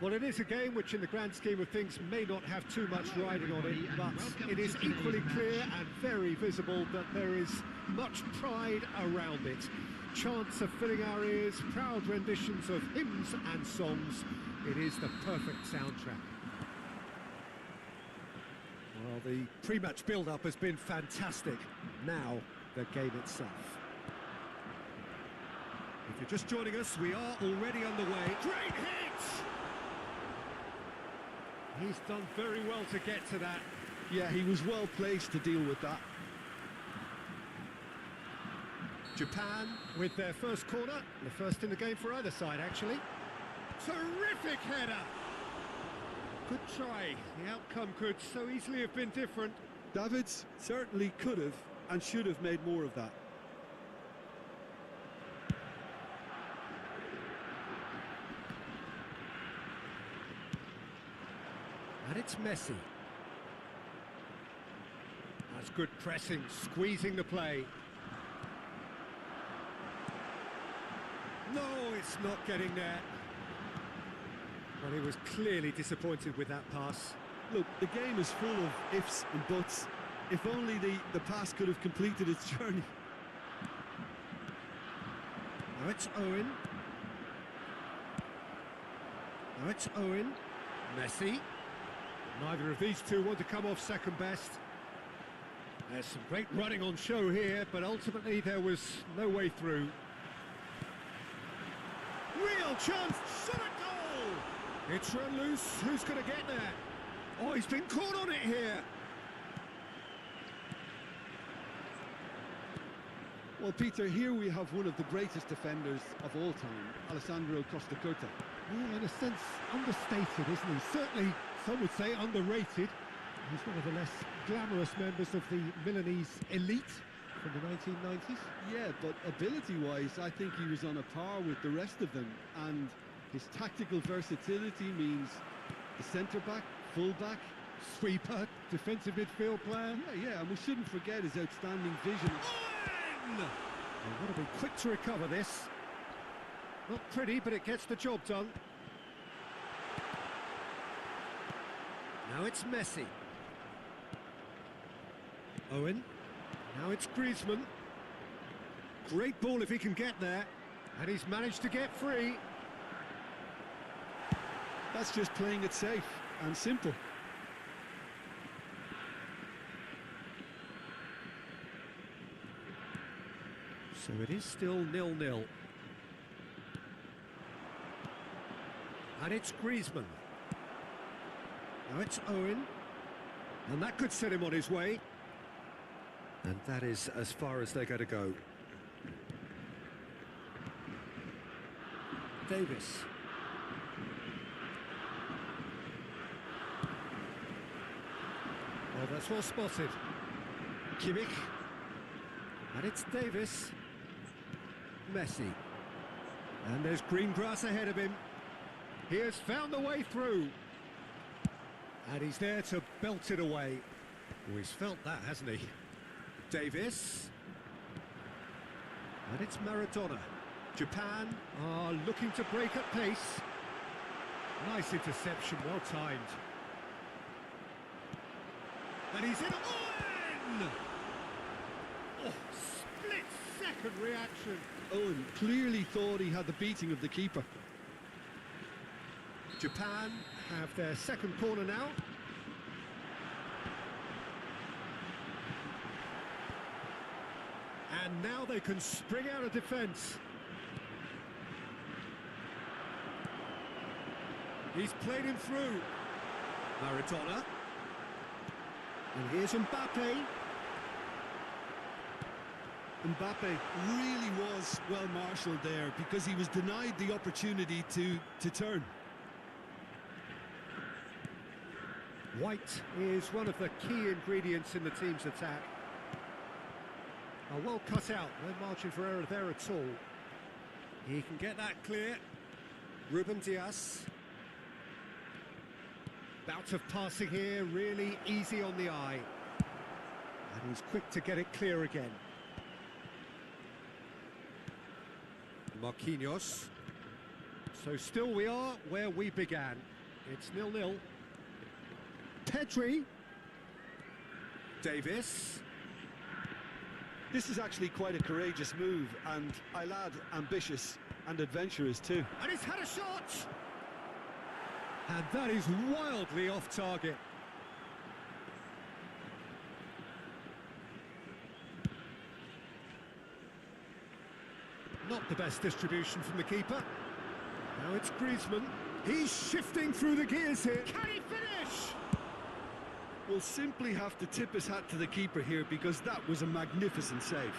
Well, it is a game which, in the grand scheme of things, may not have too much riding on it, but it is equally clear and very visible that there is much pride around it. Chants are filling our ears, proud renditions of hymns and songs. It is the perfect soundtrack. Well, the pre-match build-up has been fantastic. Now, the game itself. If you're just joining us, we are already underway. Great hit! He's done very well to get to that. Yeah, he was well placed to deal with that. Japan with their first corner, the first in the game for either side, actually. Terrific header! Good try. The outcome could so easily have been different. Davids certainly could have and should have made more of that. And it's Messi. That's good pressing, squeezing the play. No, it's not getting there. Well, he was clearly disappointed with that pass. Look, the game is full of ifs and buts. If only the pass could have completed its journey. Now it's Owen. Now it's Owen. Messi. Neither of these two want to come off second best. There's some great running on show here, but ultimately there was no way through. Real chance, shot at goal! It's run loose, who's going to get there? Oh, he's been caught on it here! Well, Peter, here we have one of the greatest defenders of all time, Alessandro Costa Curta. Well, in a sense, understated, isn't he? Certainly, some would say underrated. He's one of the less glamorous members of the Milanese elite from the 1990s. Yeah, but ability-wise, I think he was on a par with the rest of them. And his tactical versatility means the centre-back, full-back, Sweeper, defensive midfield player. Yeah, and we shouldn't forget his outstanding vision. They've got to be quick to recover this. Not pretty, but it gets the job done. Now it's Messi. Owen. Now it's Griezmann. Great ball if he can get there. And he's managed to get free. That's just playing it safe and simple. So it is still 0-0. And it's Griezmann. Now it's Owen. And that could set him on his way. And that is as far as they're going to go. Davis. Oh, that's well spotted. Kimmich. And it's Davis. Messi. And there's green grass ahead of him. He has found the way through. And he's there to belt it away. Oh, he's felt that, hasn't he? Davis. And it's Maradona. Japan are looking to break at pace. Nice interception, well timed. And he's in. Owen! Oh, split-second reaction. Owen clearly thought he had the beating of the keeper. Japan have their second corner now. And now they can spring out of defence. He's played him through. Maradona. And here's Mbappe. Mbappe really was well marshalled there because he was denied the opportunity to turn. White is one of the key ingredients in the team's attack. Well cut out, no margin for error there at all. He can get that clear. Ruben Dias. Bout of passing here, really easy on the eye. And he's quick to get it clear again. Marquinhos. So still we are where we began. It's 0-0. Pedri. Davis. This is actually quite a courageous move, and I'll add ambitious and adventurous too. And he's had a shot! And that is wildly off target. Not the best distribution from the keeper. Now it's Griezmann. He's shifting through the gears here. Can he finish? We'll simply have to tip his hat to the keeper here, because that was a magnificent save.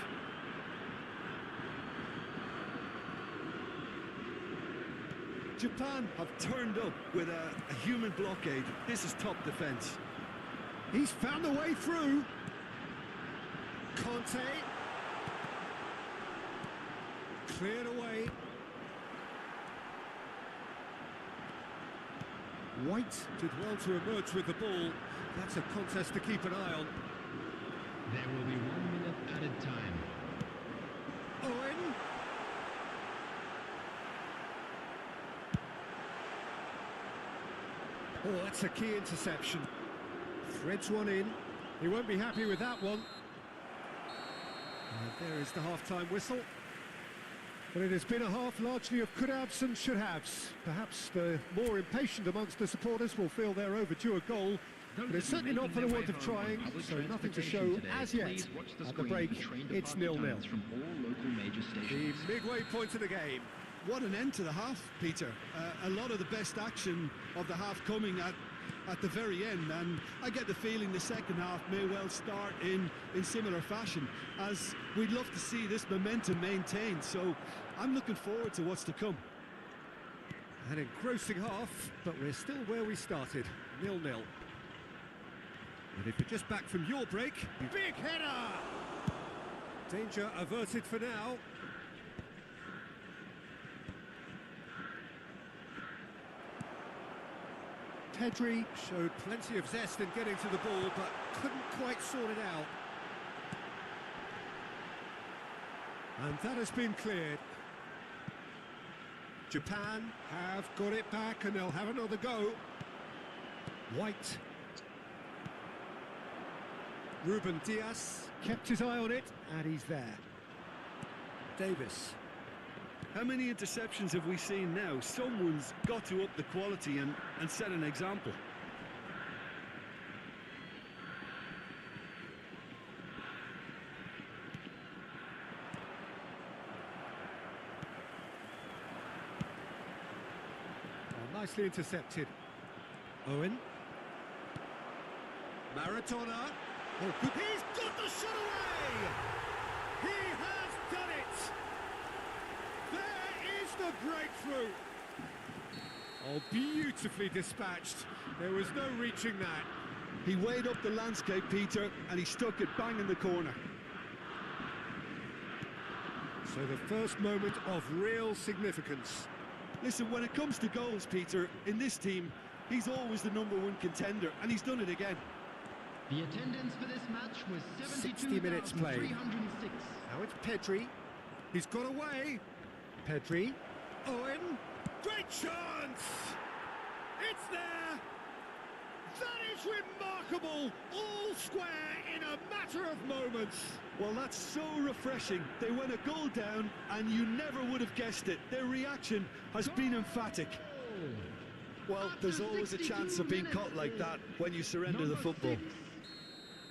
Japan have turned up with a human blockade. This is top defence. He's found a way through. Conte. Cleared away. White did well to emerge with the ball. That's a contest to keep an eye on. There will be 1 minute added time. Owen. Oh, that's a key interception. Threads one in. He won't be happy with that one. And there is the half-time whistle. But it has been a half largely of could-haves and should-haves. Perhaps the more impatient amongst the supporters will feel they're overdue a goal. But it's certainly not for the want of trying, so nothing to show as yet. At the break, it's 0-0. The midway point of the game. What an end to the half, Peter. A lot of the best action of the half coming at the very end, and I get the feeling the second half may well start in similar fashion, as we'd love to see this momentum maintained, so I'm looking forward to what's to come. An engrossing half, but we're still where we started, 0-0. And if you're just back from your break, big header! Danger averted for now. Pedri showed plenty of zest in getting to the ball, but couldn't quite sort it out. And that has been cleared. Japan have got it back, and they'll have another go. White. Ruben Diaz kept his eye on it, and he's there. Davis. How many interceptions have we seen now? Someone's got to up the quality and set an example. Oh, nicely intercepted. Owen. Maradona. Oh, he's got the shot away! He has done it! There is the breakthrough! Oh, beautifully dispatched. There was no reaching that. He weighed up the landscape, Peter, and he stuck it bang in the corner. So the first moment of real significance. Listen, when it comes to goals, Peter, in this team, he's always the #1 contender, and he's done it again. The attendance for this match was 60 minutes played. 72,306. Now it's Pedri. He's got away. Pedri. Owen. Great chance! It's there! That is remarkable! All square in a matter of moments. Well, that's so refreshing. They went a goal down, and you never would have guessed it. Their reaction has been emphatic. Well, there's always a chance of being caught like that when you surrender the football.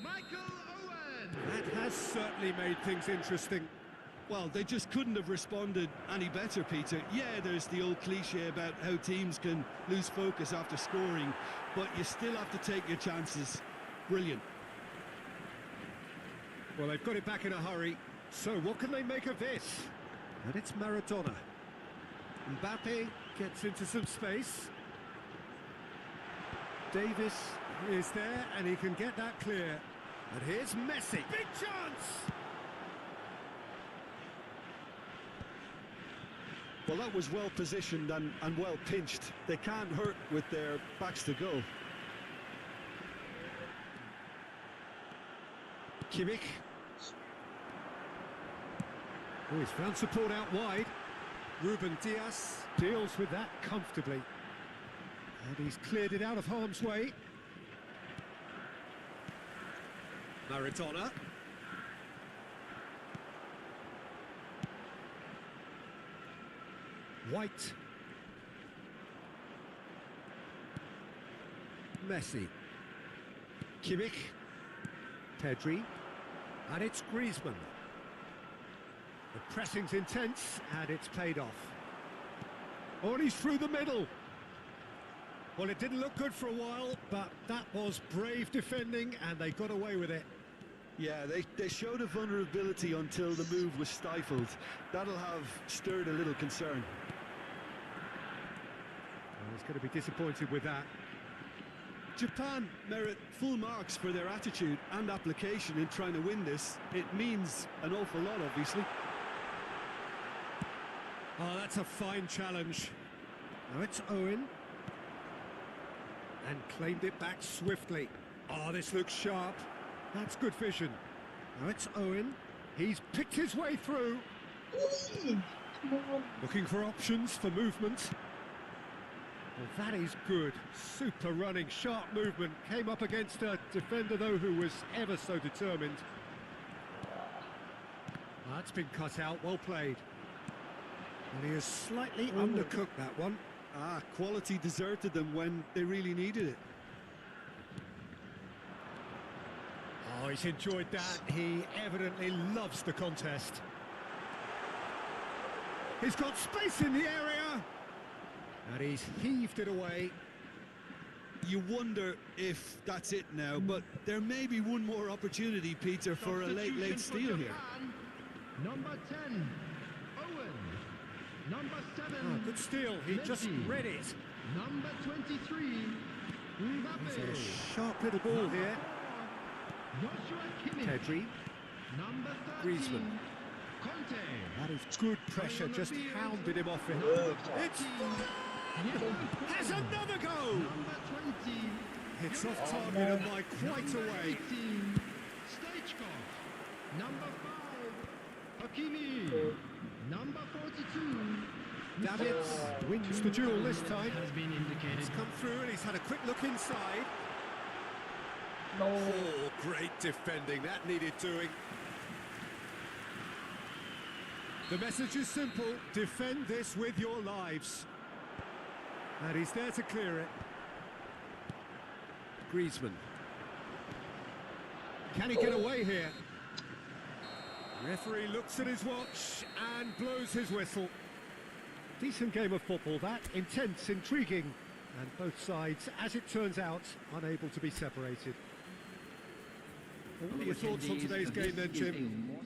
Michael Owen. That has certainly made things interesting. Well, they just couldn't have responded any better, Peter. Yeah, there's the old cliche about how teams can lose focus after scoring, but you still have to take your chances. Brilliant. Well, they've got it back in a hurry. So what can they make of this? And it's Maradona. Mbappe gets into some space. Davis is there, and he can get that clear. And here's Messi. Big chance! Well, that was well positioned and well pinched. They can't hurt with their backs to goal. Kimmich. Oh, he's found support out wide. Ruben Diaz deals with that comfortably. And he's cleared it out of harm's way. Maradona. White. Messi. Kimmich. Pedri. And it's Griezmann. The pressing's intense, and it's paid off. Oh, and he's through the middle. Well, it didn't look good for a while, but that was brave defending, and they got away with it. Yeah, they showed a vulnerability until the move was stifled. That'll have stirred a little concern. Well, he's going to be disappointed with that. Japan merit full marks for their attitude and application in trying to win this. It means an awful lot, obviously. Oh, that's a fine challenge. Now it's Owen. And claimed it back swiftly. Oh, this looks sharp. That's good vision. Now it's Owen. He's picked his way through. Looking for options for movement. Well, that is good. Super running, sharp movement. Came up against a defender, though, who was ever so determined. That's been cut out. Well played. And he has slightly undercooked that one. Quality deserted them when they really needed it. Oh, he's enjoyed that. He evidently loves the contest. He's got space in the area. And he's heaved it away. You wonder if that's it now, but there may be one more opportunity, Peter, for a late steal here. Number 10, Owen. Number 7, Oh, good steal. He just read it. Number 23, It's Mbappe. a sharp little ball here. Joshua Kimmich. Pedri. Number 13, Griezmann. Conte. That is good pressure, just hounded him off it. It's has another go! Number 20, It's off target and by quite a way. 18, Stoichkov. Number 5, Hakimi. Number 42, Davids wins the duel this time. has been indicated. He's come through and he's had a quick look inside. Oh, great defending. That needed doing. The message is simple. Defend this with your lives. And he's there to clear it. Griezmann. Can he get away here? Referee looks at his watch and blows his whistle. Decent game of football, that. Intense, intriguing. And both sides, as it turns out, unable to be separated. What are your thoughts on today's game then, Jim?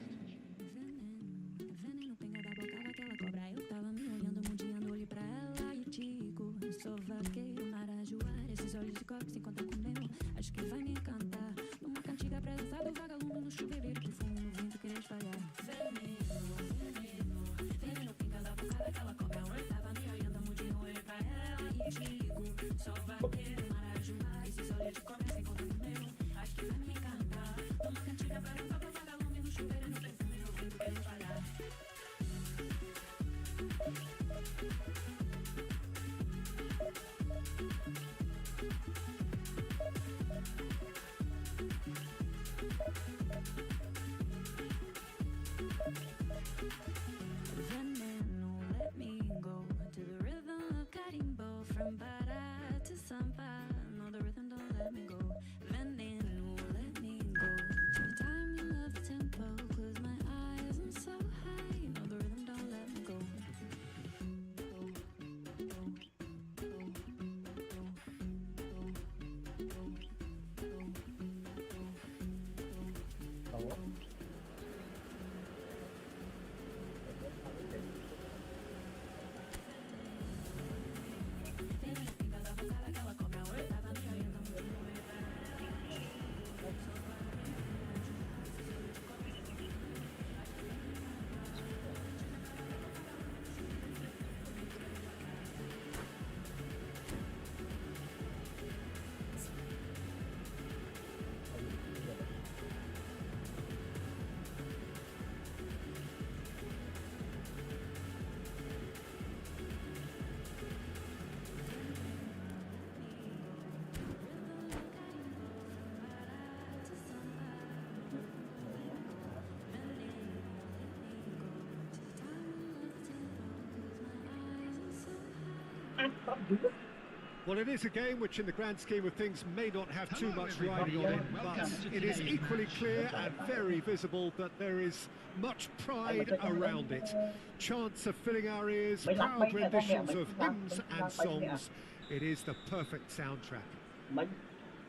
Well, it is a game which, in the grand scheme of things, may not have too much riding on it, but it is equally clear and very visible that there is much pride around it. Chants of filling our ears, proud renditions of hymns and songs. It is the perfect soundtrack.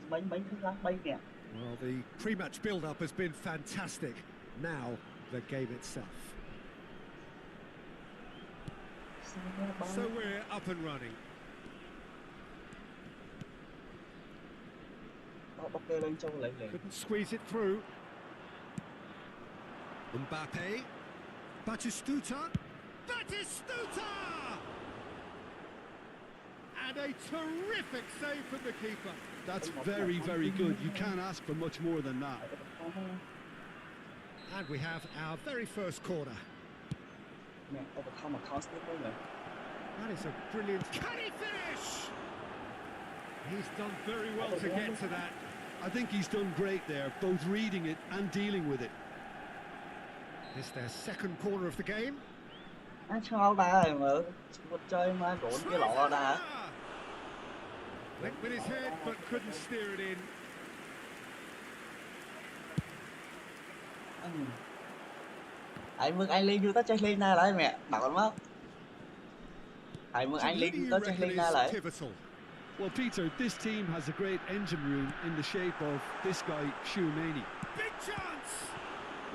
Well, the pre-match build-up has been fantastic. Now, the game itself. So we're up and running. Couldn't squeeze it through. Mbappe. Batistuta. Batistuta! And a terrific save from the keeper. That's very, very good. You can't ask for much more than that. And we have our very first corner. That is a brilliant... Can he finish? He's done very well to get to that. I think he's done great there, both reading it and dealing with it. It's their second corner of the game. Went with his head, but couldn't steer it in. Anh mừng anh lên vô tới lên na lại mẹ, bảo con mất. Anh mừng anh lên vô tới lên na lại. Well, Peter, this team has a great engine room in the shape of this guy, Shoemani. Big chance!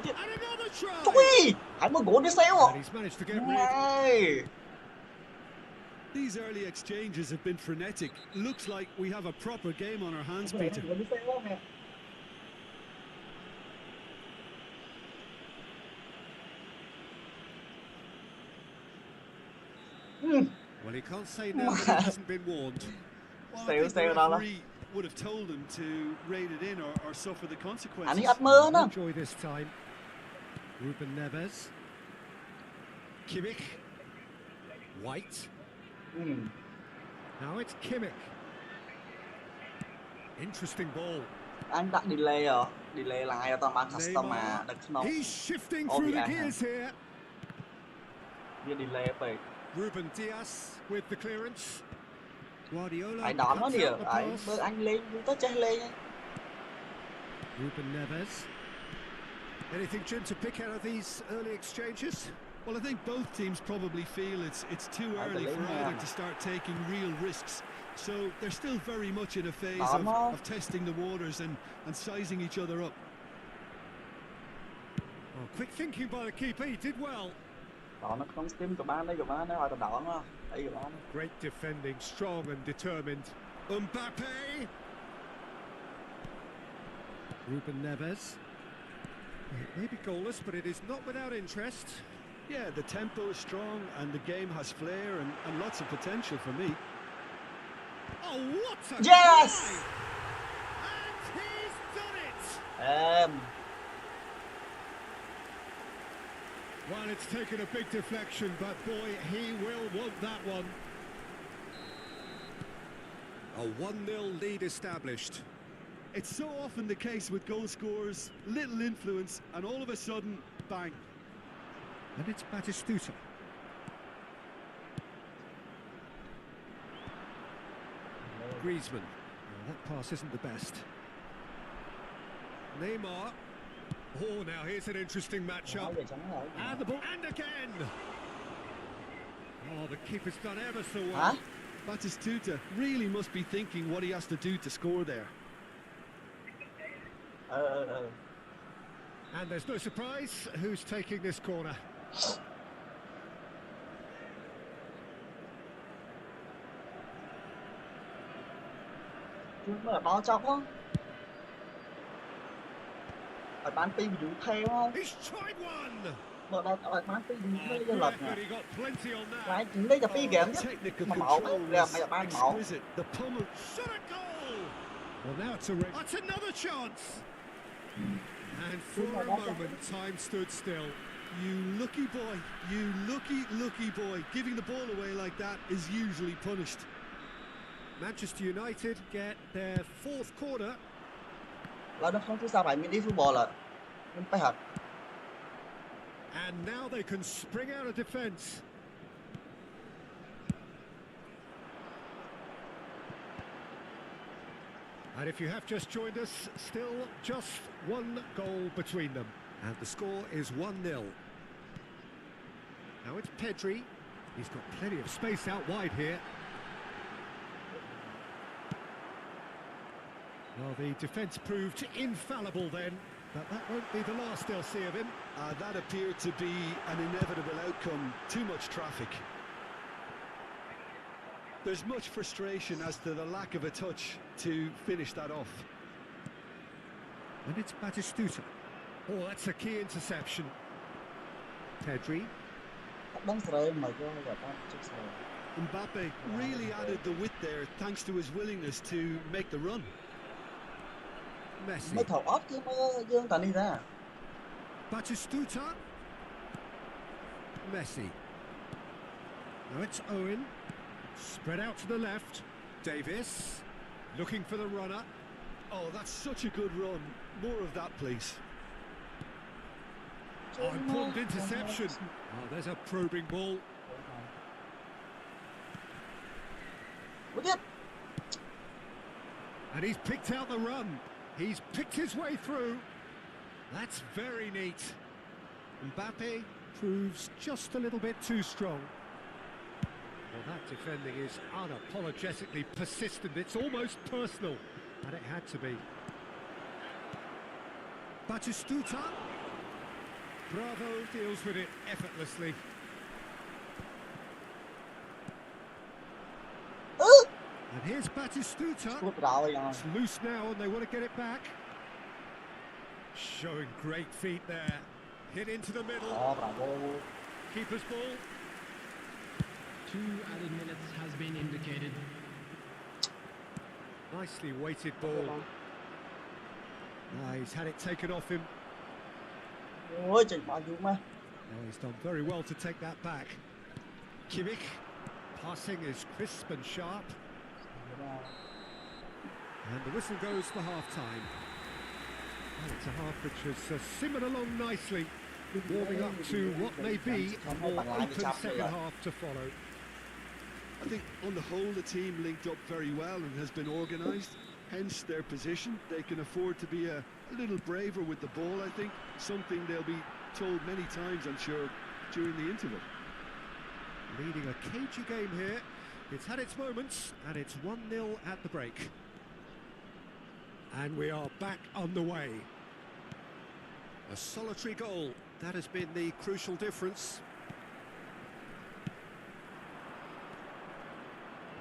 And another try! Ui! Anh mừng gol đi xéo And he's managed to get rid. These early exchanges have been frenetic. Looks like we have a proper game on our hands, Peter. Well, he can't say no that he hasn't been warned. Well, I think the referee would have told him to rate it in or suffer the consequences. Enjoy this time. Ruben Neves. Kimmich. White. Now it's Kimmich. Interesting ball. Anh đặt delay rồi. Delay là ai tao mang custom mà đừng nó. He's shifting through the gears here. Như delay vậy. Ruben Diaz with the clearance. Guardiola. Anh đón nó đi rồi. Anh lên tới chơi lên. Ruben Neves. Anything, Jim, to pick out of these early exchanges? Well, I think both teams probably feel it's too early for either to start taking real risks. So they're still very much in a phase of testing the waters and sizing each other up. Oh, quick thinking by the keeper, he did well. Great defending, strong and determined. Mbappe! Ruben Neves. It may be goalless, but it is not without interest. Yeah, the tempo is strong and the game has flair and lots of potential for me. Oh, what a yes! Play! And he's done it! Well, it's taken a big deflection, but boy, he will want that one. A 1-0 lead established. It's so often the case with goal scorers, little influence, and all of a sudden, bang. And it's Batistuta. Griezmann. Well, that pass isn't the best. Neymar. Oh, now here's an interesting matchup. And the ball, and again! Oh, the keeper's done ever so well. Batistuta really must be thinking what he has to do to score there. And there's no surprise who's taking this corner. He's tried one. But he got plenty on that. Exquisite. The pummel. Shot a goal. Well, now it's that's another chance. And for a moment, time stood still. You lucky boy, you lucky boy. Giving the ball away like that is usually punished. Manchester United get their fourth corner. And now they can spring out of defence. And if you have just joined us, still just one goal between them. And the score is 1-0. Now it's Pedri. He's got plenty of space out wide here. Well, the defence proved infallible then, but that won't be the last they'll see of him. That appeared to be an inevitable outcome. Too much traffic. There's much frustration as to the lack of a touch to finish that off. And it's Batistuta. Oh, that's a key interception. Pedri. Mbappe really added the width there thanks to his willingness to make the run. Messi. Batistuta. Messi. Now it's Owen. Spread out to the left. Davis. Looking for the runner. Oh, that's such a good run. More of that, please. Oh, important interception. Oh, there's a probing ball. And he's picked out the run. He's picked his way through. That's very neat. Mbappe proves just a little bit too strong. Well, that defending is unapologetically persistent. It's almost personal. And it had to be. Batistuta. Bravo deals with it effortlessly. And here's Batistuta. It's loose now and they want to get it back. Showing great feet there. Hit into the middle. Keeper's ball. 2 added minutes has been indicated. Nicely weighted ball. He's had it taken off him. Oh, he's done very well to take that back. Kimmich. Passing is crisp and sharp. And the whistle goes for half-time. And it's a half which has simmered along nicely, warming up to what may be a more open second half to follow. I think on the whole the team linked up very well and has been organised, hence their position. They can afford to be a little braver with the ball, I think, something they'll be told many times, I'm sure, during the interval. Leading a cagey game here. It's had its moments, and it's 1-0 at the break. And we are back underway. A solitary goal, that has been the crucial difference.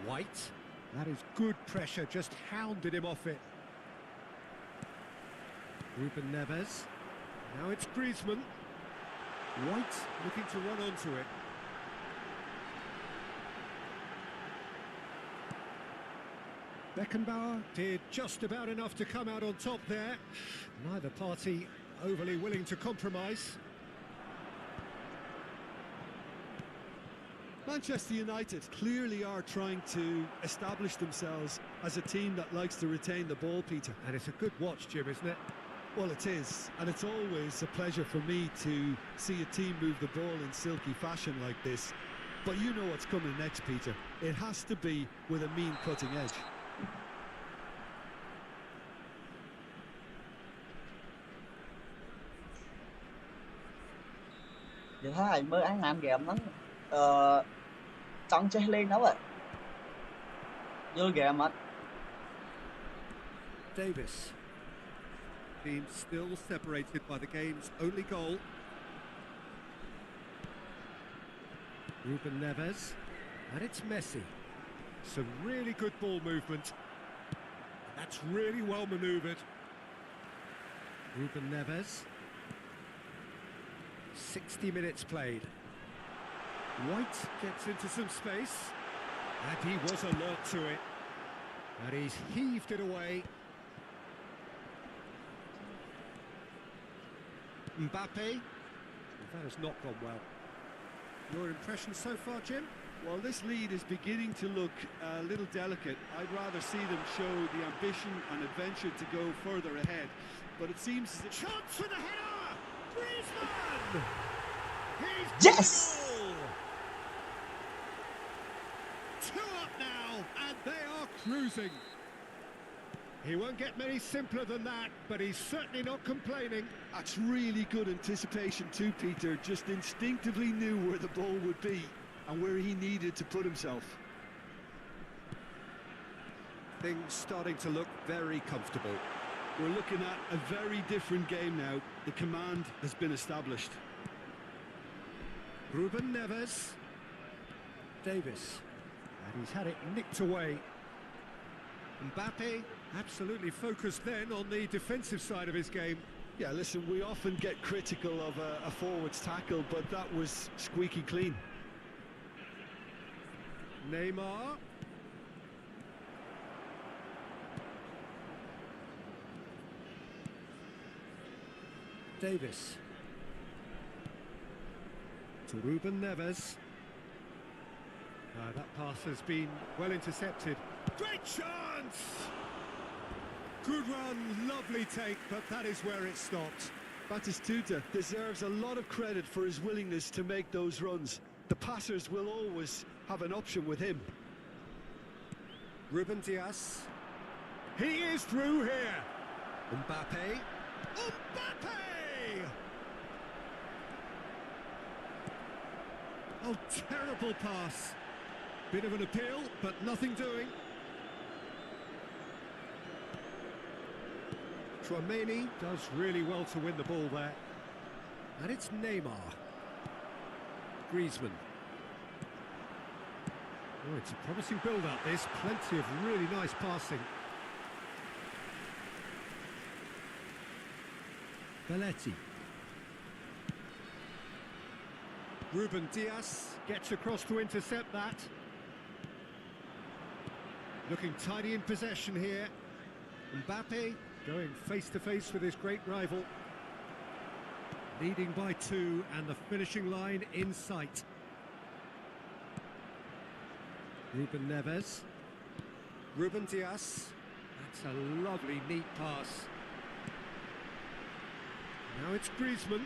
White, that is good pressure, just hounded him off it. Ruben Neves, now it's Griezmann. White looking to run onto it. Beckenbauer did just about enough to come out on top there. Neither party overly willing to compromise. Manchester United clearly are trying to establish themselves as a team that likes to retain the ball, Peter. And it's a good watch, Jim, isn't it? Well, it is, and it's always a pleasure for me to see a team move the ball in silky fashion like this. But you know what's coming next, Peter. It has to be with a mean cutting edge. Vậy thôi, mơ ăn ăn game lắm. Trong chơi lên đó vậy. Vô game á. Davis. Team still separated by the game's only goal. Ruben Neves. And it's Messi. Some really good ball movement. That's really well manoeuvred. Ruben Neves. 60 minutes played. White gets into some space. And he was alert to it. And he's heaved it away. Mbappe. That has not gone well. Your impression so far, Jim? Well, this lead is beginning to look a little delicate. I'd rather see them show the ambition and adventure to go further ahead. But it seems... Chance for the header! Griezmann! He's Yes! goal! 2 up now, and they are cruising. He won't get many simpler than that, but he's certainly not complaining. That's really good anticipation too, Peter. Just instinctively knew where the ball would be and where he needed to put himself. Things starting to look very comfortable. We're looking at a very different game now. The command has been established. Ruben Neves. Davis. And he's had it nicked away. Mbappe absolutely focused then on the defensive side of his game. Yeah, listen, we often get critical of a forward's tackle, but that was squeaky clean. Neymar. Davis. To Ruben Neves. That pass has been well intercepted. Great chance! Good run, lovely take, but that is where it stopped. Batistuta deserves a lot of credit for his willingness to make those runs. The passers will always have an option with him. Ruben Dias. He is through here. Mbappe. Mbappe! Oh, terrible pass. Bit of an appeal, but nothing doing. Tchouaméni does really well to win the ball there. And it's Neymar. Griezmann. Oh, it's a promising build-up, this. Plenty of really nice passing. Belletti. Ruben Dias gets across to intercept that. Looking tidy in possession here. Mbappe going face-to-face with his great rival. Leading by 2 and the finishing line in sight. Ruben Neves. Ruben Dias. That's a lovely, neat pass. Now it's Griezmann.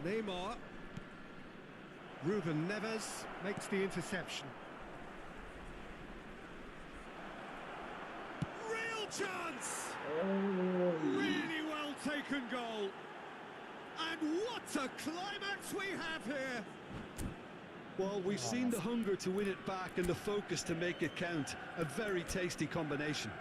Neymar. Ruben Neves makes the interception. Real chance! Ôi. Really well taken goal. And what a climax we have here! Well, we've seen the hunger to win it back and the focus to make it count. A very tasty combination.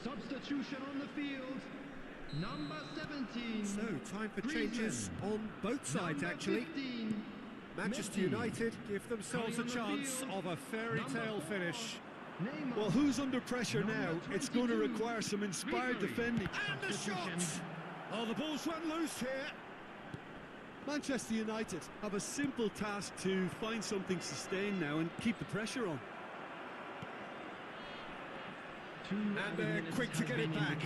Substitution on the field. Number 17. So, time for Griezmann. changes on both sides, Number actually. 15, Manchester Messi. United give themselves a Coming on the chance field, of a fairy tale number 4, finish. Neymar. Well, who's under pressure now? Number It's going to 22, require some inspired Ribery. defending. And the shot! Substitution. Oh, the ball's run loose here. Manchester United have a simple task to find something sustained now and keep the pressure on. And they're quick to get it back.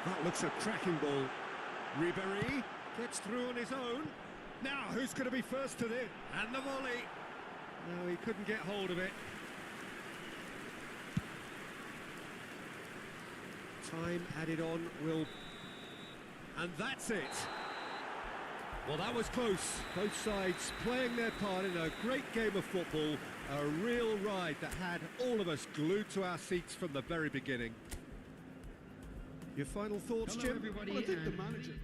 That looks a cracking ball. Ribery gets through on his own. Now, who's going to be first to this? And the volley. No, he couldn't get hold of it. Time added on will... And that's it. Well, that was close. Both sides playing their part in a great game of football. A real ride that had all of us glued to our seats from the very beginning. Your final thoughts, Hello, Jim? everybody. Well, I think the and- manager...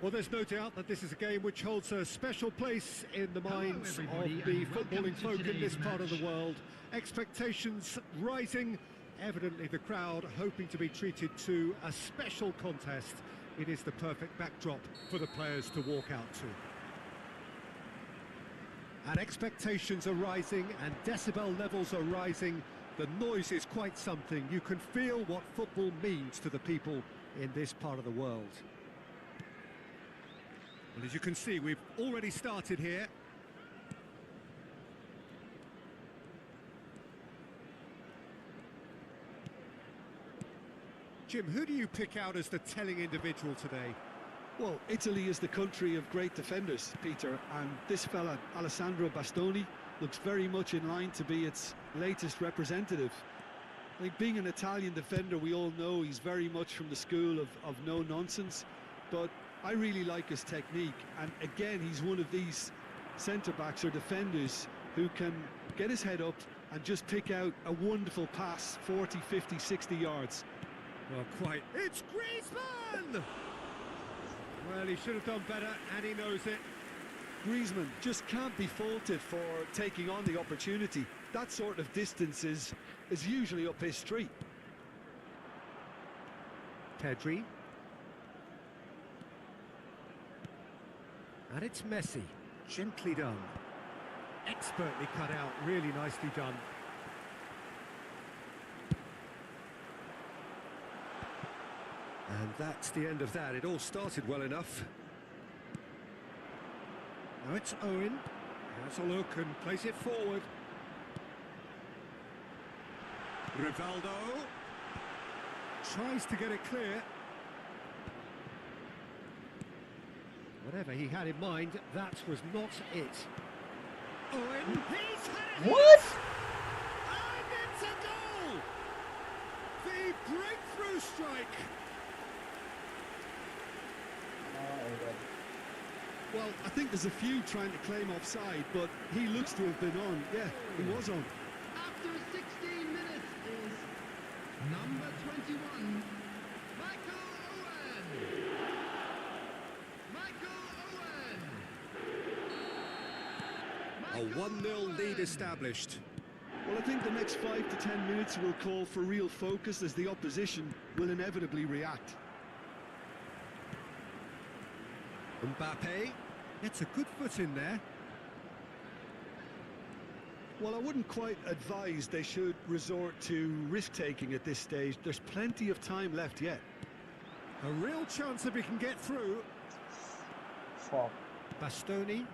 Well, there's no doubt that this is a game which holds a special place in the Hello, minds of everybody, the and welcome footballing to folk in today's this part of the match. world. Expectations rising, evidently the crowd hoping to be treated to a special contest. It is the perfect backdrop for the players to walk out to. And expectations are rising and decibel levels are rising. The noise is quite something. You can feel what football means to the people in this part of the world. Well, as you can see, we've already started here. Jim, who do you pick out as the telling individual today? Well, Italy is the country of great defenders, Peter, and this fella, Alessandro Bastoni, looks very much in line to be its latest representative. I think being an Italian defender, we all know he's very much from the school of no nonsense, but I really like his technique, and again, he's one of these centre-backs or defenders who can get his head up and just pick out a wonderful pass, 40, 50, 60 yards. Well, quite. It's Griezmann! Well, he should have done better, and he knows it. Griezmann just can't be faulted for taking on the opportunity. That sort of distance is usually up his street. Pedri. And it's Messi. Gently done. Expertly cut out, really nicely done. And that's the end of that. It all started well enough. Now it's Owen. Has a look and plays it forward. Rivaldo tries to get it clear. Whatever he had in mind, that was not it. Owen, he's had it! What? And it's a goal! The breakthrough strike! Well, I think there's a few trying to claim offside, but he looks to have been on. Yeah, he was on. After 16 minutes is number 21, Michael Owen. Michael Owen. A 1-0 lead established. Well, I think the next 5 to 10 minutes will call for real focus as the opposition will inevitably react. Mbappe gets a good foot in there. Well, I wouldn't quite advise they should resort to risk-taking at this stage. There's plenty of time left yet. A real chance if he can get through. Fuck. Bastoni.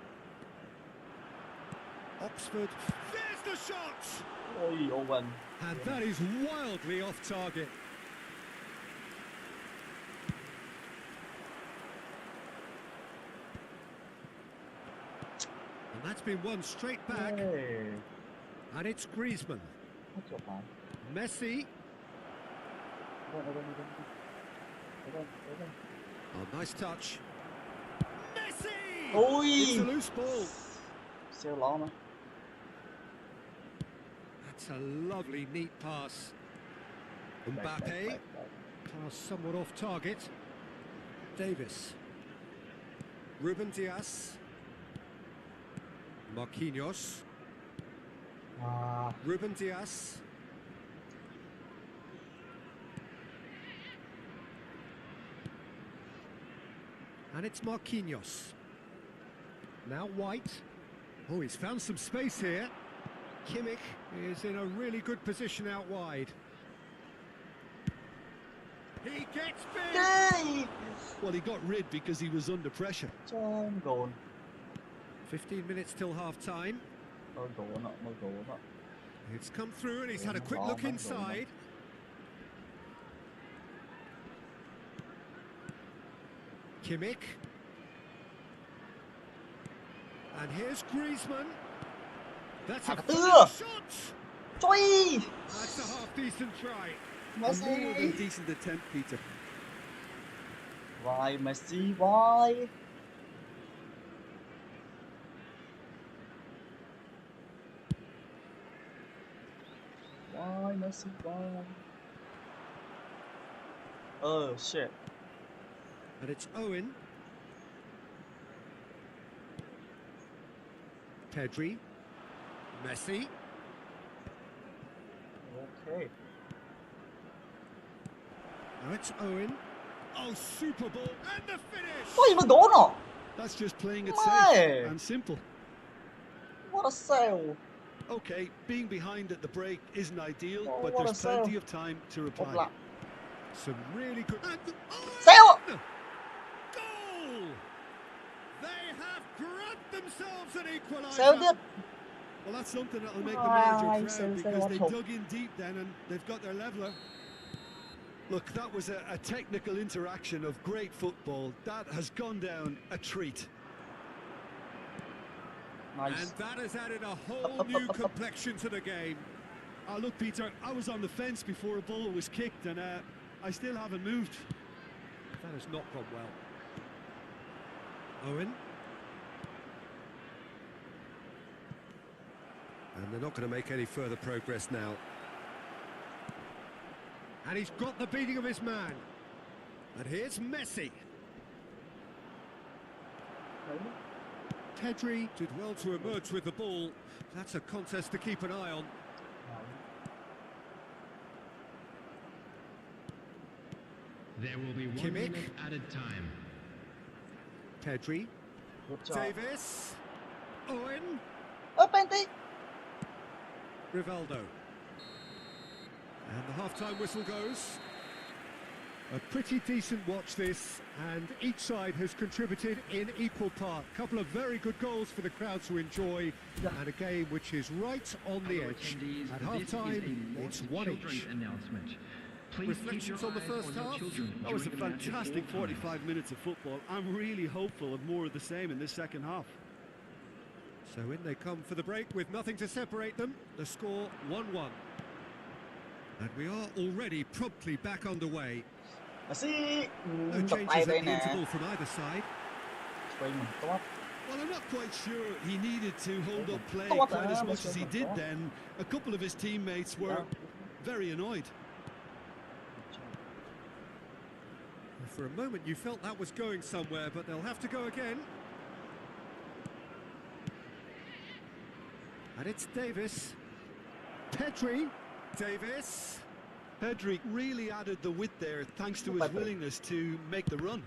Oxford. There's the shot! Ôi, Owen. And that is wildly off target. And that's been won straight back. Hey. And it's Griezmann. Mất chuột lại. Messi. Owen. Oh, nice touch. Messi! Ôi. It's a loose ball. Siêu lo mà. That's a lovely, neat pass. Mbappe. Pass somewhat off target. Davis. Ruben Diaz. Marquinhos. À. Ruben Diaz. And it's Marquinhos. Now White. Oh, he's found some space here. Kimmich is in a really good position out wide. He gets big! Hey. Well, he got rid because he was under pressure. Trong goal. 15 minutes till half-time. Mơ goal đó, mơ goal đó. It's come through and he's had a quick look inside. Kimmich. And here's Griezmann. That's a Ưa. shot! Trời. That's a half-decent try. A more than Messi. decent attempt, Peter. Why Messi? Why? Why Messi? Why? Oh shit. And it's Owen. Pedri. Messi. Ok. Now it's Owen. Oh, super ball. And the finish! Có gì mà đổ nó? That's just playing it Mate. safe and simple. What a save. Okay, being behind at the break isn't ideal, Oh, but what there's a save. plenty of time to Một reply. lặng. Some really good... And Owen! Save! Goal! They have grabbed themselves an Save equaliser. tiếp. Well, that's something that'll make the Wow, manager say proud because what they hope. dug in deep then and they've got their leveller. Look, that was a technical interaction of great football. That has gone down a treat. Nice. And that has added a whole new complexion to the game. Look, Peter, I was on the fence before a ball was kicked and I still haven't moved. That has not gone well. Owen. And they're not going to make any further progress now. And he's got the beating of his man. And here's Messi. Pedri did well to emerge with the ball. That's a contest to keep an eye on. There will be 1 Kimmich. minute added time. Pedri. Good job. Davis. Owen. Ơ, penalty. Rivaldo. And the half-time whistle goes. A pretty decent watch this, and each side has contributed in equal part. Couple of very good goals for the crowd to enjoy, and a game which is right on the edge. At half-time, it's 1-1. Reflections on the first half? That was a fantastic 45 minutes of football. I'm really hopeful of more of the same in this second half. So in they come for the break with nothing to separate them. The score 1-1. And we are already promptly back underway. Messi. No Đập changes tay at đây the nè. interval from either side. Quay mình tốt. Well, I'm not quite sure he needed to hold up play Tốt quite as à, much as he did tốt. then. A couple of his teammates were very annoyed. For a moment you felt that was going somewhere, but they'll have to go again. And it's Davis. Pedri. Davis. Pedri really added the width there thanks to his Pedri. willingness to make the run.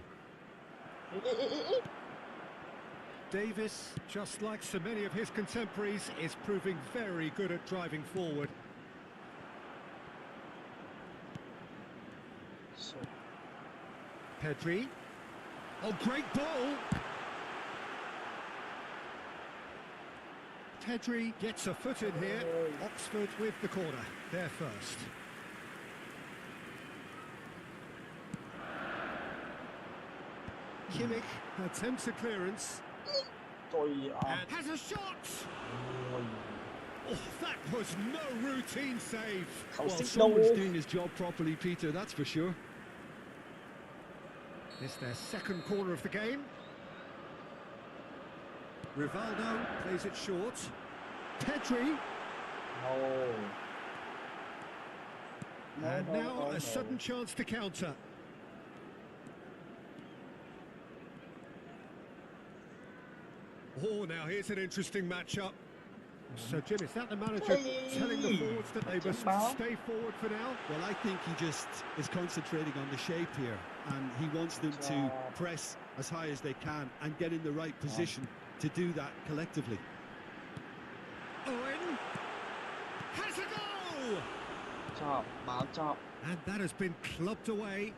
Davis, just like so many of his contemporaries, is proving very good at driving forward. Pedri. Oh, great ball! Pedri gets a foot in here. Oxford with the corner. They're first. Kimmich attempts a clearance. Trời ơi. And has a shot! Oh, that was no routine save. Không Well, xích someone's đâu. doing his job properly, Peter, that's for sure. It's their second corner of the game. Rivaldo plays it short. Pedri. No. And now a sudden chance to counter. Oh, now here's an interesting matchup. So, Jim, is that the manager telling the forwards that they must stay forward for now? Well, I think he just is concentrating on the shape here, and he wants them to press as high as they can and get in the right position to do that collectively. Owen has a goal! Chop, báo chop. And that has been clubbed away.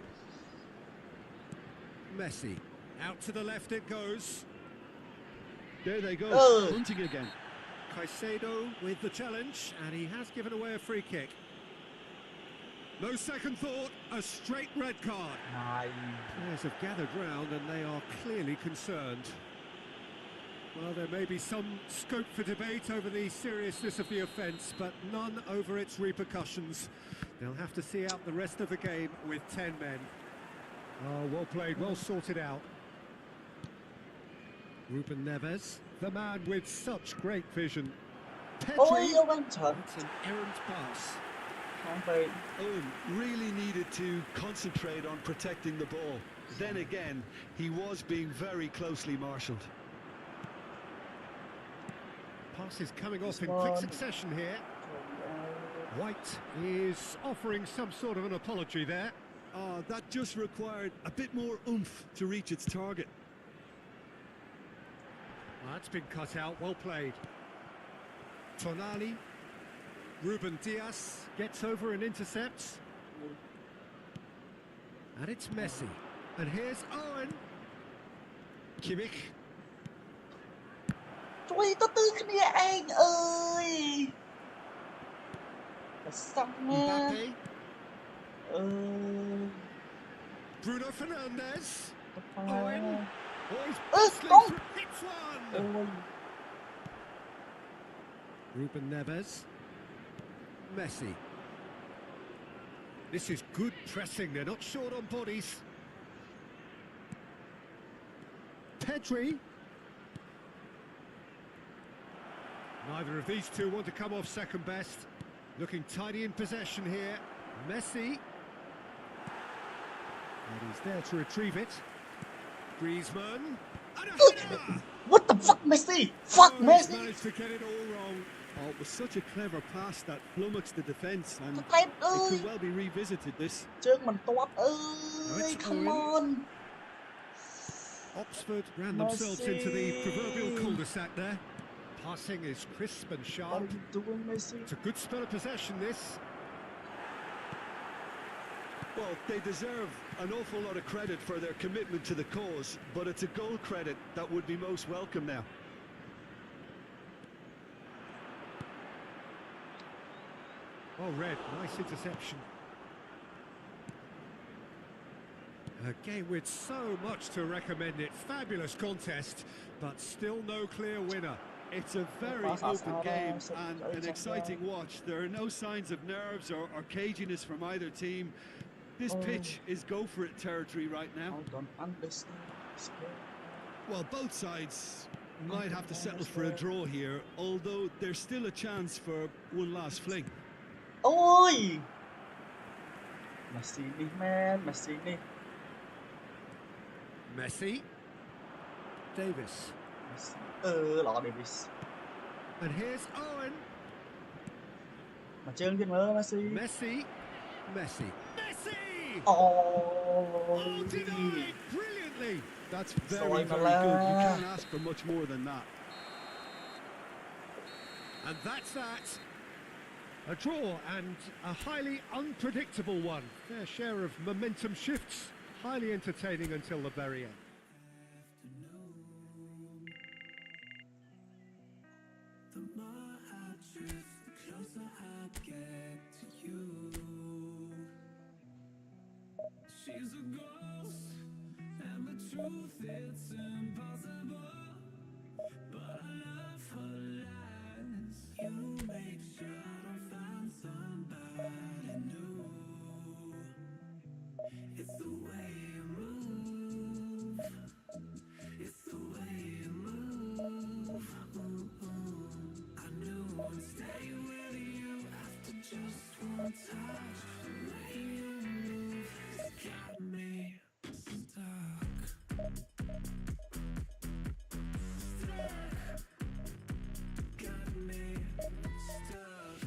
Messi, out to the left it goes. There they go, Oh. hunting again. Caicedo with the challenge, and he has given away a free kick. No second thought, a straight red card. Này. Players have gathered round and they are clearly concerned. Well, there may be some scope for debate over the seriousness of the offence, but none over its repercussions. They'll have to see out the rest of the game with 10 men. Oh, well played, well sorted out. Ruben Neves, the man with such great vision. Ôi, Pedri, yêu anh trời. it's an errant pass. Không về. Owen really needed to concentrate on protecting the ball. Then again, he was being very closely marshalled. Passes coming off in quick succession here. White is offering some sort of an apology there. Oh, that just required a bit more oomph to reach its target. That's been cut out, well played. Tonali. Ruben Diaz gets over and intercepts. And it's Messi. And here's Owen. Kimmich. ជួយទៅទិញគ្នាឯងអើយតែសោះណា Mbappe. អឺ Bruno Fernandes. អូ Owen. Oh, he's Oh, bustling oh. through. Hits one. អូយ Ruben Neves. Messi. This is good pressing. They're not short on bodies. Pedri. Neither of these two want to come off second best. Looking tidy in possession here. Messi. And he's there to retrieve it. Griezmann. And a header! What the fuck Messi Fuck Oh, he's Messi managed to get it all wrong. Oh, it was such a clever pass that flummoxed the defence, and ទៅតែអើ it យ could well be revisited this. ជើងមិនទាត់អើយ come on Oxford ran themselves Messi. into the proverbial cul-de-sac there. Passing is crisp and What sharp. are you doing Messi It's a good spell of possession, this. Well, they deserve an awful lot of credit for their commitment to the cause, but it's a goal credit that would be most welcome now. Oh, Red, nice interception. A game with so much to recommend it. Fabulous contest, but still no clear winner. It's a very open game and an exciting watch. There are no signs of nerves or caginess from either team. This pitch is go-for-it territory right now. I don't understand Well, both sides might have to settle for a draw here, although there's still a chance for one last fling. អូយ Messi នេះមែន Messi នេះ Messi. Davis. ល្អ Davis And here's Owen. មកជើងទៀតមើល Messi Messi. Messi. Messi! អូ Oh, យ denied brilliantly. That's Sorry, very, very good. You Mala. can't ask for much more than that. And that's that. A draw and a highly unpredictable one. Fair share of momentum shifts. Highly entertaining until the very end. The more I drift, the closer I get to you. She's a ghost, and the truth it's impossible. But I love her lies. You make sure I find somebody new. It's the way you move. It's the way you move. I knew I'd stay with you after just one touch. The way you move has got me stuck. Got me stuck.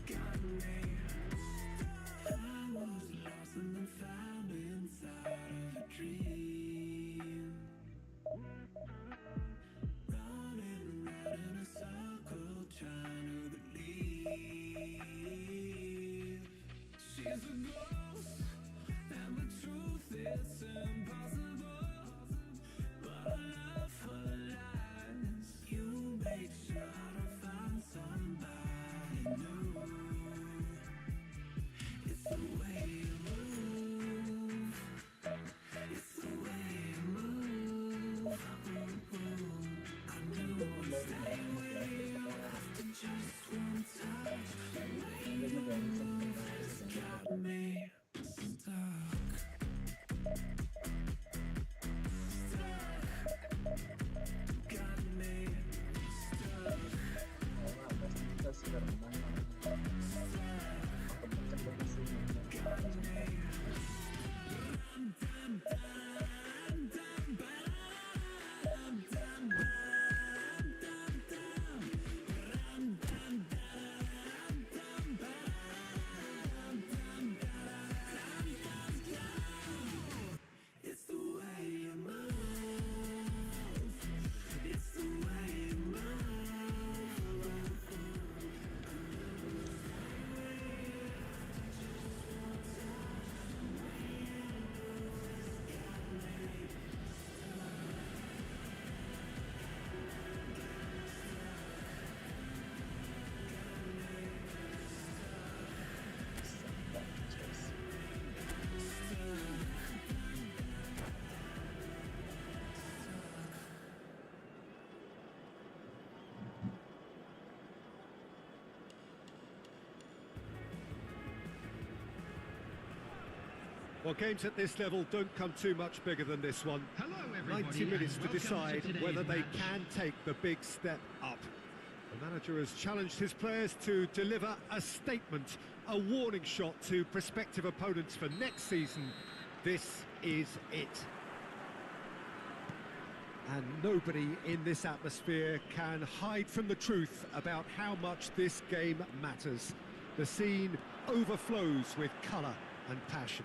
Got me. I was lost and then found inside of a dream. Running round in a circle, trying to believe. She's a ghost, and the truth it's impossible. But I love her lies. You make sure I find somebody new. It's the way you move. It's the way you move. I knew I'd stay with you after just one touch. The way you move has got me stuck. Got me stuck. Well, games at this level don't come too much bigger than this one. Hello, everybody, 90 minutes and to welcome decide today's whether they match. can take the big step up. The manager has challenged his players to deliver a statement, a warning shot to prospective opponents for next season. This is it. And nobody in this atmosphere can hide from the truth about how much this game matters. The scene overflows with colour and passion.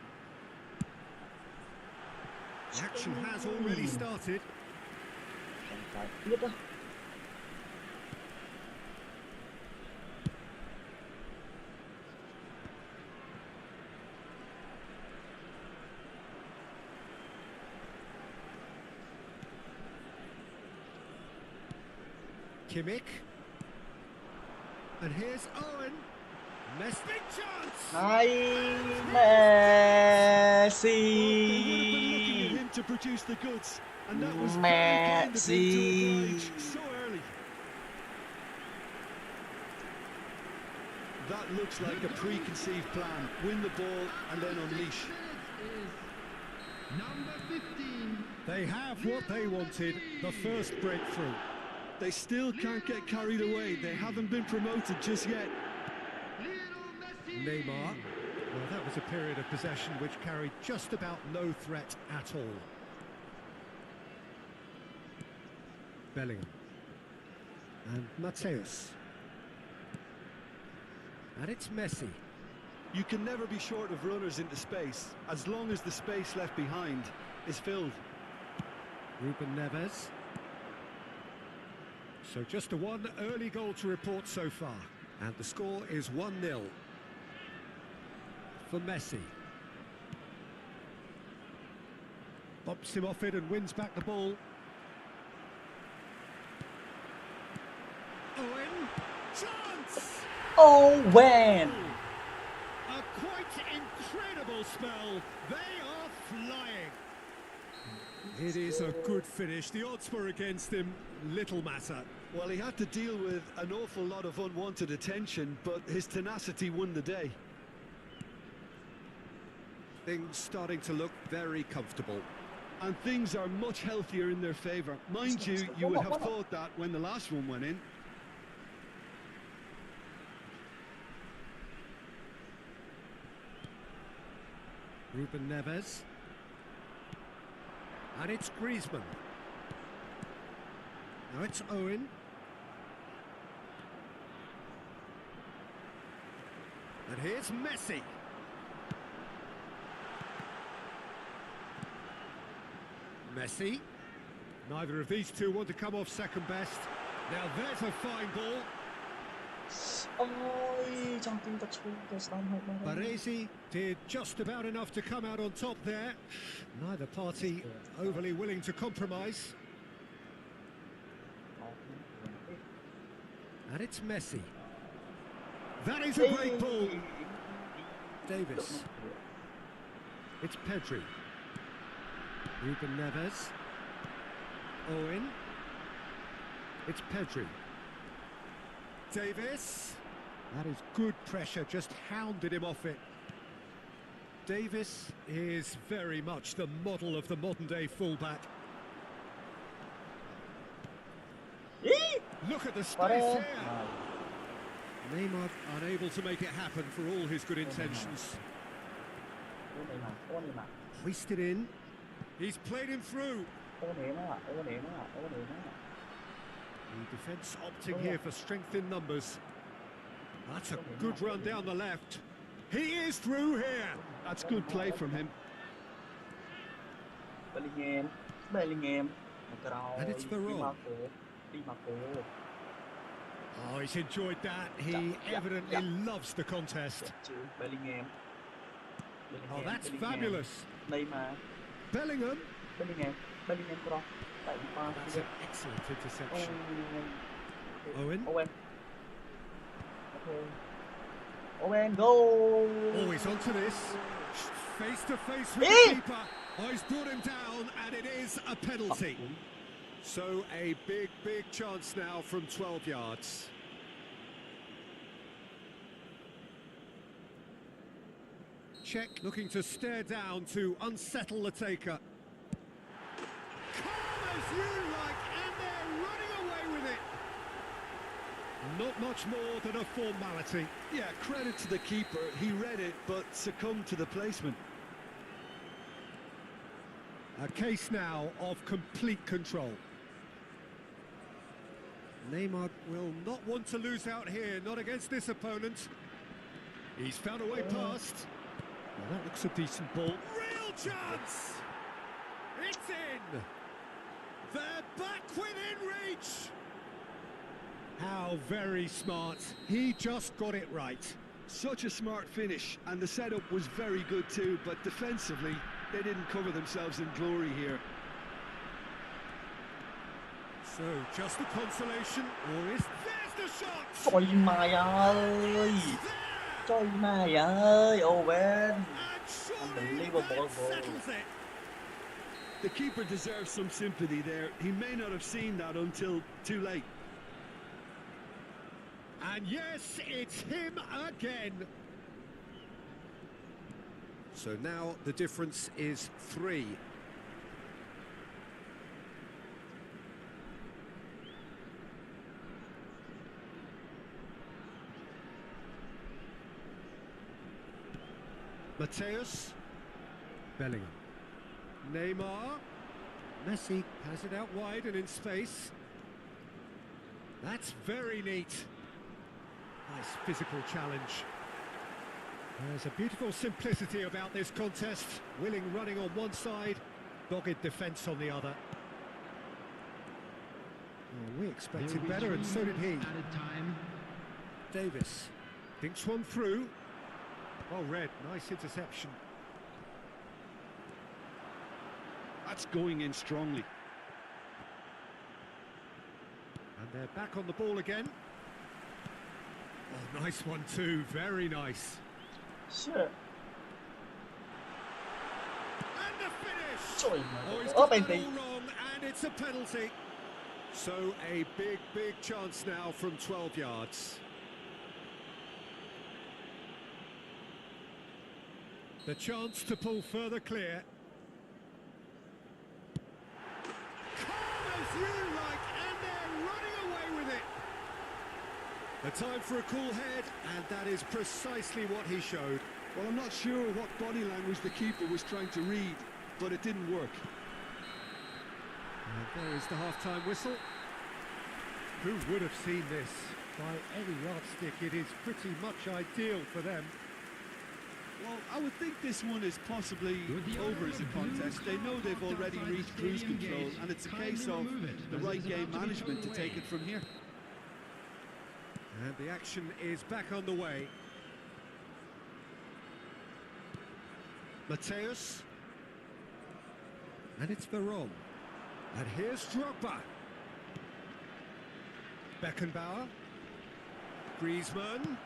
The action has already started. Phải biết đó. Kimmich. And here's Owen. Messi chance! Hay Well, they would have been looking at Messi. him to produce the goods, and that was very kind of him to oblige so early. That looks like a preconceived plan. Win the ball and then unleash. Number 15. They have what they wanted, the first breakthrough. They still can't get carried away. They haven't been promoted just yet. Neymar. Well, that was a period of possession which carried just about no threat at all. Bellingham. And Mateus. And it's Messi. You can never be short of runners into space, as long as the space left behind is filled. Ruben Neves. So just a one early goal to report so far. And the score is 1-0 for Messi. Bumps him off it and wins back the ball. Owen. Chance! Owen. A quite incredible spell. They are flying. It is a good finish. The odds were against him. Little matter. Well, he had to deal with an awful lot of unwanted attention, but his tenacity won the day. Things starting to look very comfortable. And things are much healthier in their favour. Mind you, you would have thought that when the last one went in. Ruben Neves. And it's Griezmann. Now it's Owen. And here's Messi. Messi. Neither of these two want to come off second best. Now there's a fine ball. Ôi, trong tim tập trung cái xong hết rồi. Baresi did just about enough to come out on top there. Neither party overly willing to compromise. And it's Messi. That is a great ball. Davis. It's Pedri. Ruben Neves. Owen. It's Pedri. Davis. That is good pressure, just hounded him off it. Davis is very much the model of the modern-day fullback. Look at the space here. Neymar unable to make it happen for all his good intentions. Hoisted in. He's played him through. The defence opting here for strength in numbers. That's a good run down the left. He is through here. That's good play from him. Bellingham. And it's Varane. Oh, he's enjoyed that. He evidently loves the contest. Bellingham. Oh, that's fabulous. Neymar. Bellingham. Bellingham cross. That's an excellent interception. Owen. Owen. Owen, goal! Always onto this. Face to face with the keeper. Oh, he's brought him down, and it is a penalty. So a big chance now from 12 yards. check, looking to stare down to unsettle the taker. Calm as you like, and they're running away with it. Not much more than a formality. Yeah, credit to the keeper. He read it, but succumbed to the placement. A case now of complete control. Neymar will not want to lose out here, not against this opponent. He's found a way past. Well, that looks a decent ball. Real chance! It's in! They're back within reach! How very smart. He just got it right. Such a smart finish, and the setup was very good too, but defensively, they didn't cover themselves in glory here. So, just the consolation, or is there's the shot? Trời mày ơi! Trời mày ơi! Owen! And surely Unbelievable that goal. settles it. The keeper deserves some sympathy there. He may not have seen that until too late. And yes, it's him again. So now the difference is 3. Mateus, Bellingham, Neymar, Messi has it out wide and in space. That's very neat. Nice physical challenge. There's a beautiful simplicity about this contest. Willing running on one side, dogged defence on the other. Oh, we expected better, and so did he. Added time. Davis thinks one through. Well read, nice interception. That's going in strongly. And they're back on the ball again. Oh, nice one too, very nice. Sure. And the finish! Trời Oh, mày he's ơi! got that Penalty. all wrong, and it's a penalty. So a big chance now from 12 yards. The chance to pull further clear. Calm as you like, and they're running away with it. The time for a cool head, and that is precisely what he showed. Well, I'm not sure what body language the keeper was trying to read, but it didn't work. And there is the half-time whistle. Who would have seen this? By any yardstick, it is pretty much ideal for them. Well, I would think this one is possibly over as a contest. They know they've already reached cruise control, and it's a case of the right game management to take it from here. And the action is back on the way. Mateus. And it's Veron. And here's Drogba. Beckenbauer. Griezmann.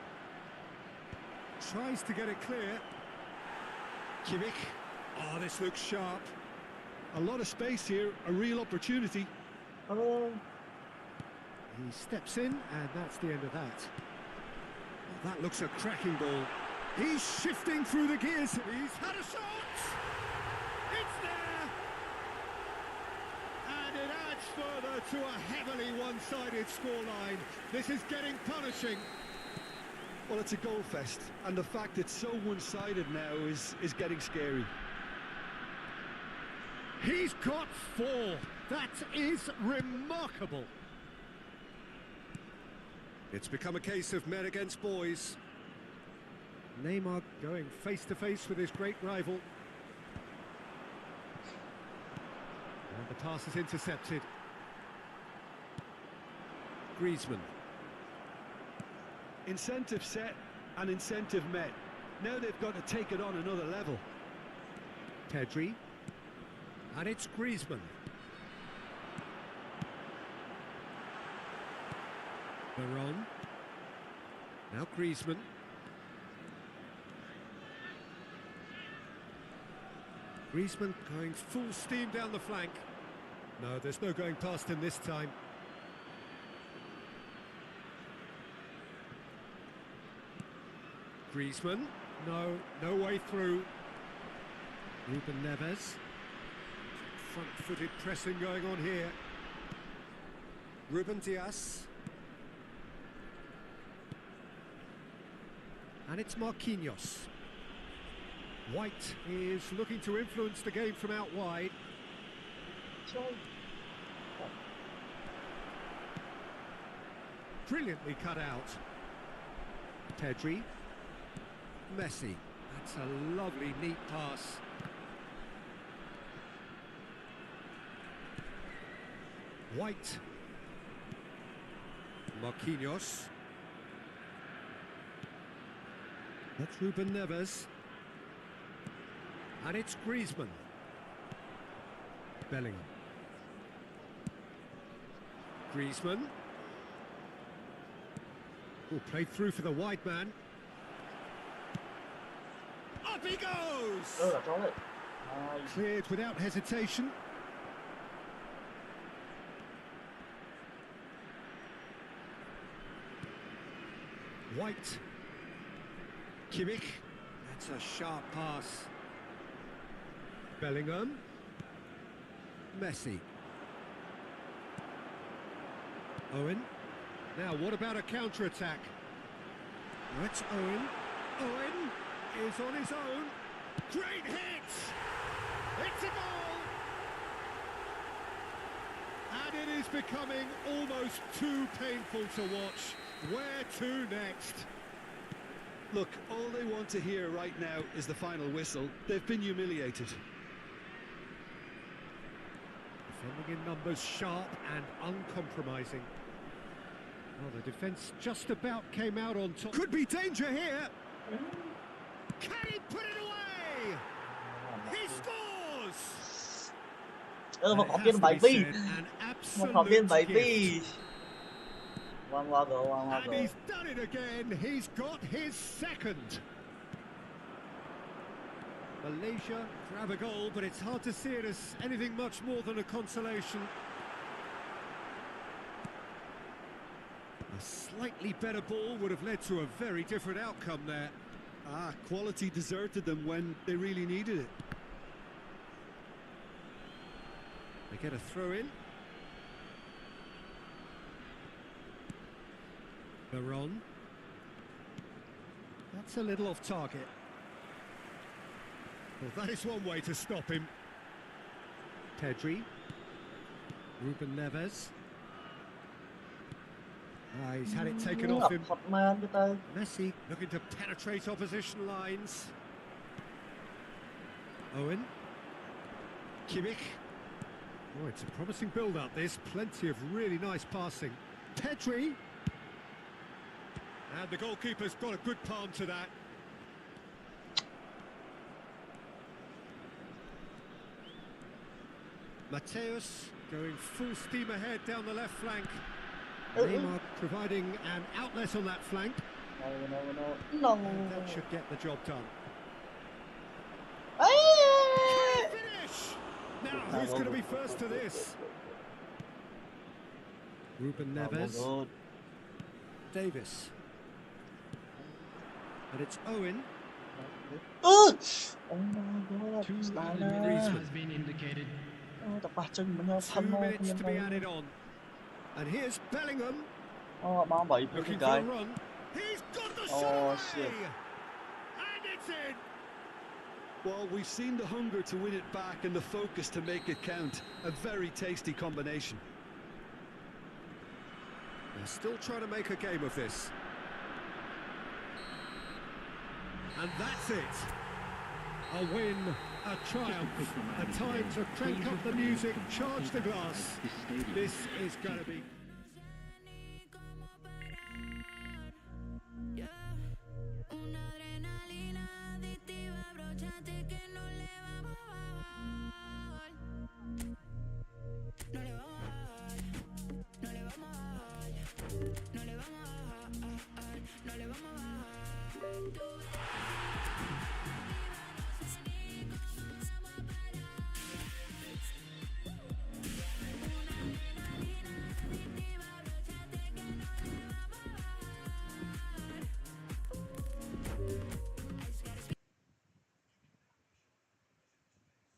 Tries to get it clear. Kimmich. Oh, this looks sharp. A lot of space here, a real opportunity. Oh, He steps in, and that's the end of that. Oh, that looks a cracking ball. He's shifting through the gears. He's had a shot! It's there! And it adds further to a heavily one-sided scoreline. This is getting punishing. Well, it's a goal fest, and the fact it's so one-sided now is getting scary. He's got 4. That is remarkable. It's become a case of men against boys. Neymar going face-to-face with his great rival. And the pass is intercepted. Griezmann. Incentive set and incentive met. Now they've got to take it on another level. Pedri. And it's Griezmann. Veron. Now Griezmann. Griezmann going full steam down the flank. No, there's no going past him this time. Griezmann. No way through. Ruben Neves. Front-footed pressing going on here. Ruben Dias. And it's Marquinhos. White is looking to influence the game from out wide. Brilliantly cut out. Pedri. Messi. That's a lovely, neat pass. White. Marquinhos. That's Ruben Neves. And it's Griezmann. Bellingham. Griezmann. Oh, played through for the wide man. Up he goes! Cleared without hesitation. White. Kimmich. That's a sharp pass. Bellingham. Messi. Owen. Now, what about a counter-attack? That's Owen. Owen is on his own. Great hit! It's a goal! And it is becoming almost too painful to watch. Where to next? Look, all they want to hear right now is the final whistle. They've been humiliated. Defending in numbers, sharp and uncompromising. Well, the defence just about came out on top. Could be danger here. Can he put it away? He scores! Một học viên 7 Một học viên 7 One more goal. And he's done it again. He's got his second. Malaysia grab a goal, but it's hard to see it as anything much more than a consolation. A slightly better ball would have led to a very different outcome there. Quality deserted them when they really needed it. They get a throw in. Baron. That's a little off target. Well, that is one way to stop him. Pedri. Ruben Neves. He's had it taken off him. Messi looking to penetrate opposition lines. Owen. Kimmich. Oh, it's a promising build-up, this. Plenty of really nice passing. Pedri. And the goalkeeper's got a good palm to that. Mateus going full steam ahead down the left flank. Neymar providing an outlet on that flank. No. And that should get the job done. Finish! Now, who's going to be first to this? Ruben Neves. Davis. And it's Owen. Oh my god. 2 minutes has been indicated. 2 minutes to be added on. And here's Bellingham. Bóng bị Looking cái. for a run. He's got the shot away. Shit. And it's in. Well, we've seen the hunger to win it back and the focus to make it count. A very tasty combination. They're still trying to make a game of this. And that's it. A win, a triumph, a time to crank up the music, charge the glass. This is going to be...